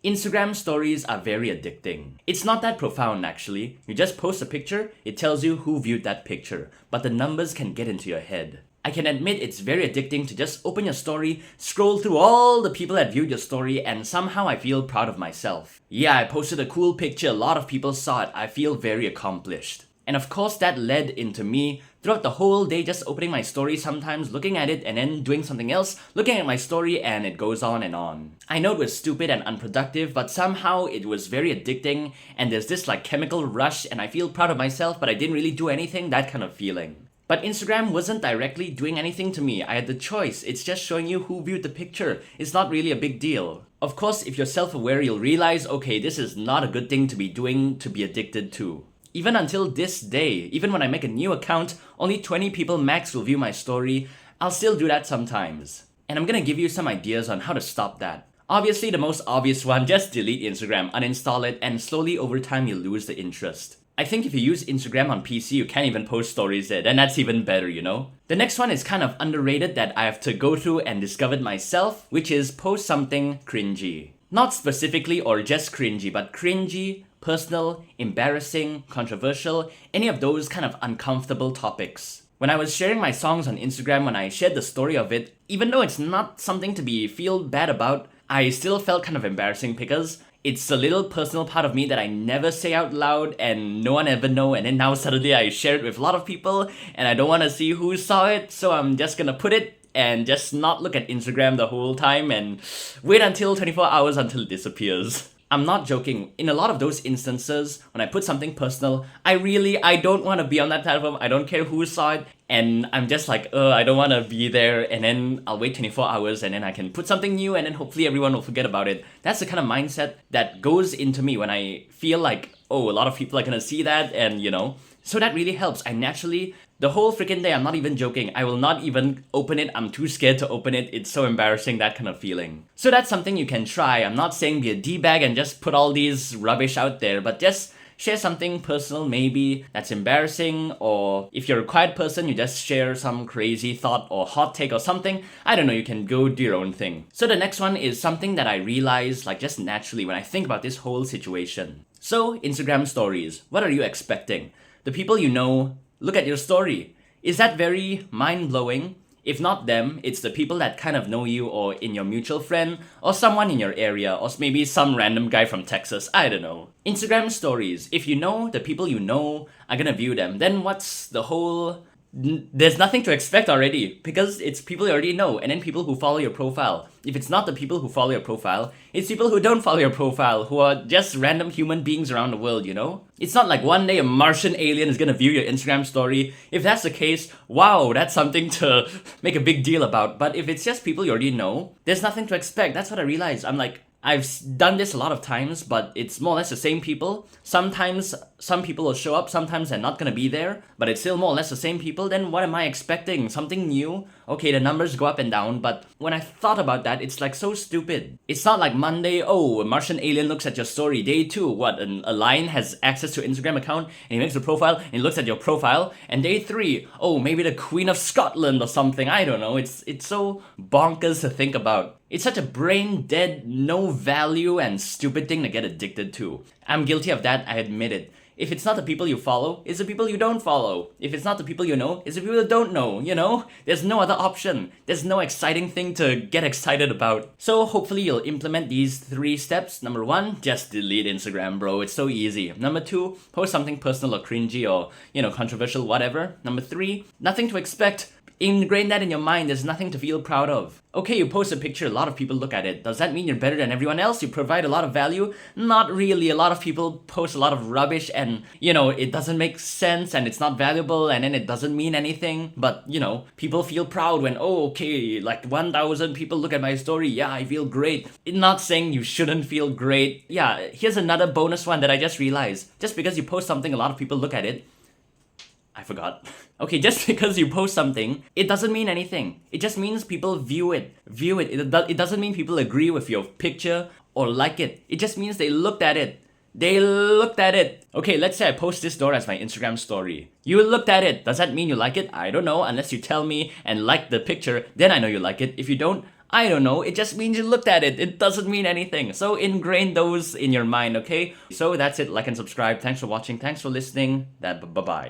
Instagram stories are very addicting. It's not that profound actually. You just post a picture, it tells you who viewed that picture, but the numbers can get into your head. I can admit it's very addicting to just open your story, scroll through all the people that viewed your story, and somehow I feel proud of myself. Yeah, I posted a cool picture, a lot of people saw it, I feel very accomplished. And of course that led into me throughout the whole day just opening my story sometimes, looking at it and then doing something else, looking at my story, and it goes on and on. I know it was stupid and unproductive, but somehow it was very addicting and there's this like chemical rush and I feel proud of myself but I didn't really do anything, that kind of feeling. But Instagram wasn't directly doing anything to me. I had the choice. It's just showing you who viewed the picture. It's not really a big deal. Of course, if you're self-aware, you'll realize, okay, this is not a good thing to be doing, to be addicted to. Even until this day, even when I make a new account, only 20 people max will view my story, I'll still do that sometimes. And I'm gonna give you some ideas on how to stop that. Obviously, the most obvious one, just delete Instagram, uninstall it, and slowly over time you'll lose the interest. I think if you use Instagram on PC, you can't even post stories there, then that's even better, you know? The next one is kind of underrated that I have to go through and discovered myself, which is post something cringy. Not specifically or just cringy, but cringy, personal, embarrassing, controversial, any of those kind of uncomfortable topics. When I was sharing my songs on Instagram, when I shared the story of it, even though it's not something to feel bad about, I still felt kind of embarrassing because it's a little personal part of me that I never say out loud and no one ever know, and then now suddenly I share it with a lot of people and I don't want to see who saw it, so I'm just gonna put it and just not look at Instagram the whole time and wait until 24 hours until it disappears. I'm not joking. In a lot of those instances, when I put something personal, I don't want to be on that platform. I don't care who saw it. And I'm just like, I don't want to be there. And then I'll wait 24 hours and then I can put something new and then hopefully everyone will forget about it. That's the kind of mindset that goes into me when I feel like, a lot of people are going to see that and, So that really helps. The whole freaking day, I'm not even joking, I will not even open it. I'm too scared to open it. It's so embarrassing, that kind of feeling. So that's something you can try. I'm not saying be a D-bag and just put all these rubbish out there, but just share something personal maybe that's embarrassing, or if you're a quiet person, you just share some crazy thought or hot take or something. I don't know, you can go do your own thing. So the next one is something that I realize like just naturally when I think about this whole situation. So Instagram stories, what are you expecting? The people you know look at your story. Is that very mind-blowing? If not them, it's the people that kind of know you or in your mutual friend or someone in your area or maybe some random guy from Texas, I don't know. Instagram stories, if you know the people you know are gonna view them, then what's the whole... There's nothing to expect already because it's people you already know and then people who follow your profile. If it's not the people who follow your profile, it's people who don't follow your profile, who are just random human beings around the world, It's not like one day a Martian alien is gonna view your Instagram story. If that's the case, wow, that's something to make a big deal about. But if it's just people you already know, there's nothing to expect. That's what I realized. I'm like, I've done this a lot of times, but it's more or less the same people. Sometimes some people will show up, sometimes they're not gonna be there, but it's still more or less the same people. Then what am I expecting? Something new? Okay, the numbers go up and down, but when I thought about that, it's like so stupid. It's not like Monday, a Martian alien looks at your story. Day 2, a lion has access to Instagram account and he makes a profile and he looks at your profile. And day 3, maybe the Queen of Scotland or something. I don't know. It's so bonkers to think about. It's such a brain dead, no value and stupid thing to get addicted to. I'm guilty of that, I admit it. If it's not the people you follow, it's the people you don't follow. If it's not the people you know, it's the people you don't know, There's no other option. There's no exciting thing to get excited about. So hopefully you'll implement these 3 steps. Number 1, just delete Instagram, bro. It's so easy. Number 2, post something personal or cringy or, controversial, whatever. Number 3, nothing to expect. Ingrain that in your mind, there's nothing to feel proud of. Okay, you post a picture, a lot of people look at it. Does that mean you're better than everyone else? You provide a lot of value? Not really. A lot of people post a lot of rubbish and, it doesn't make sense and it's not valuable and then it doesn't mean anything. But, people feel proud when, like 1,000 people look at my story. Yeah, I feel great. Not saying you shouldn't feel great. Yeah, here's another bonus one that I just realized. Just because you post something, a lot of people look at it. I forgot. Okay, just because you post something, it doesn't mean anything. It just means people view it. It doesn't mean people agree with your picture or like it. It just means they looked at it. Okay, let's say I post this door as my Instagram story. You looked at it. Does that mean you like it? I don't know. Unless you tell me and like the picture, then I know you like it. If you don't, I don't know, it just means you looked at it. It doesn't mean anything. So ingrain those in your mind, okay? So that's it. Like and subscribe. Thanks for watching. Thanks for listening. Bye-bye.